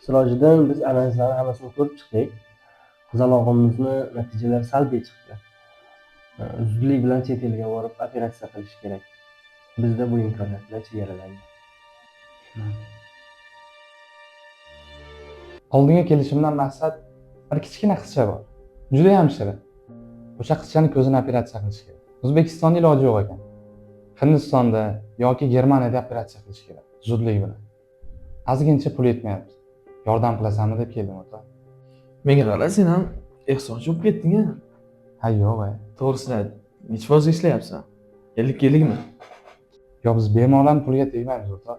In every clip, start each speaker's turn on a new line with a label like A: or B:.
A: Sirojiddin, biz analizlarni hammasini ko'rib chiqdik. Qizalog'imizni natijalari salbiy chiqdi. Zudlik bilan chet elga borib operatsiya qilish kerak. Bizda bu imkoniyatlar chegaralangan.
B: Oldinga kelishimdan maqsad bir kichkina qizcha bor. Juda ham shirin. O'sha qizchani ko'zini operatsiya qilish kerak. O'zbekistonda iloji yo'q ekan. Hindistonda yoki Germaniyada operatsiya qilish kerak. Zudlik bilan. Ozgincha pul yetmayapti. Yordam qilasanmi deb keldim o'ta.
C: Menga qara, sen ham ehsonchi bo'lib ketding-a.
B: Ha yo'q.
C: To'g'risini ayt. Necha foiz ishlayapsan? 50-50 mi?
B: Yo biz bemorlarning puliga tegmaymiz o'ta.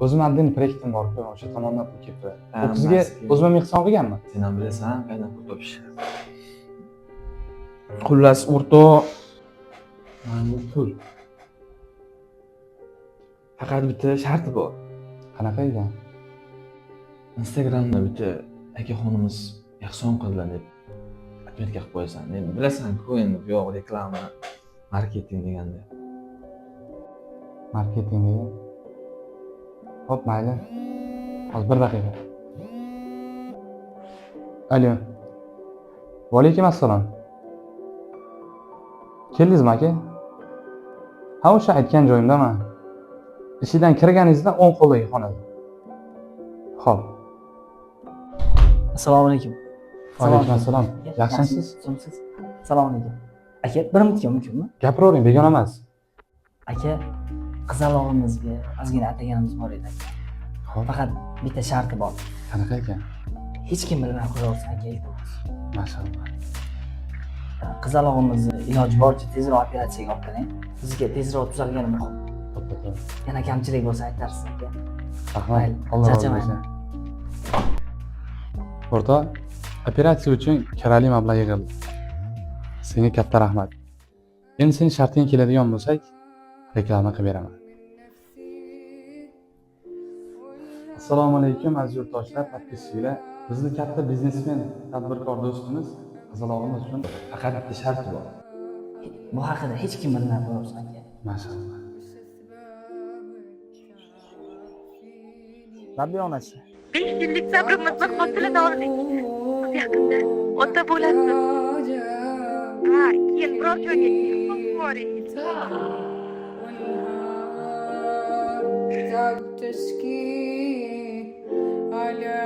B: O'zim adden proyektim bor-ku, o'sha tomondan pul kelib turadi. Bu qizga o'zim ehson qilganman.
C: Sen ham bilasan, qaydan pul topishni. Xullas, o'rtoq, mana bu pul. Faqat bitta sharti bor.
B: Qanaqa ekan?
C: Instagramda bitta akaxonimiz ehson qildilar deb отметка qilib qo'yasan. Men bilasan-ku endi bu yoq reklama, marketing deganda.
B: Marketing degan. Hop, mayli. Hozir bir daqiqa. Alo. Va alaykum assalom. Keldingizmi aka? Ha, o'sha aytgan joyimdaman. Ishidan kirganingizda o'ng qo'ldagi xonada. Xo'p.
D: Assalomu alaykum.
B: Va alaykum assalom. Yaxshimisiz?
D: Yaxshimisiz? Assalomu alaykum. Aka, bir minutga mumkinmi?
B: Gapiravering, begona emas.
D: Aka, qizalog'imizga ozgina ataganimiz bor edi aka.
B: Xo'p,
D: Faqat bitta sharti bor.
B: qanaqa ekan?
D: Hech kim bilmay qo'yaversin aka, iltimos.
B: Mashallah.
D: Qizalog'imizni iloji boricha tezroq operatsiyaga olib keling. Bizga tezroq tuzalgani muhim.
B: To'xta.
D: Yana kamchilik bo'lsa aytarsiz aka.
B: Rahmat.
D: Mayli,
B: Alloh razı
D: charchamayman.
B: olsun. O'rtoq, operatsiya uchun kerakli mablag' yig'ildi. Senga katta rahmat. Endi seni shartiga keladigan bo'lsak, reklama qilib beraman. Assalomu alaykum aziz yurtdoshlar, podpисчиlar. Bizni katta biznesmen, tadbirkor do'stimiz qizalog'imiz uchun
C: Faqat bitta sharti bor.
D: Bu haqida hech kim bilmay qo'yaversin aka.
B: mashallah.
D: Rabbi onasi.
E: 5 yillik sabrimizni hosilini oldik. Biz yaqinda ota bo'lasiz. Ha, keyin biror joyga chiqib boring.
F: تبتسكي على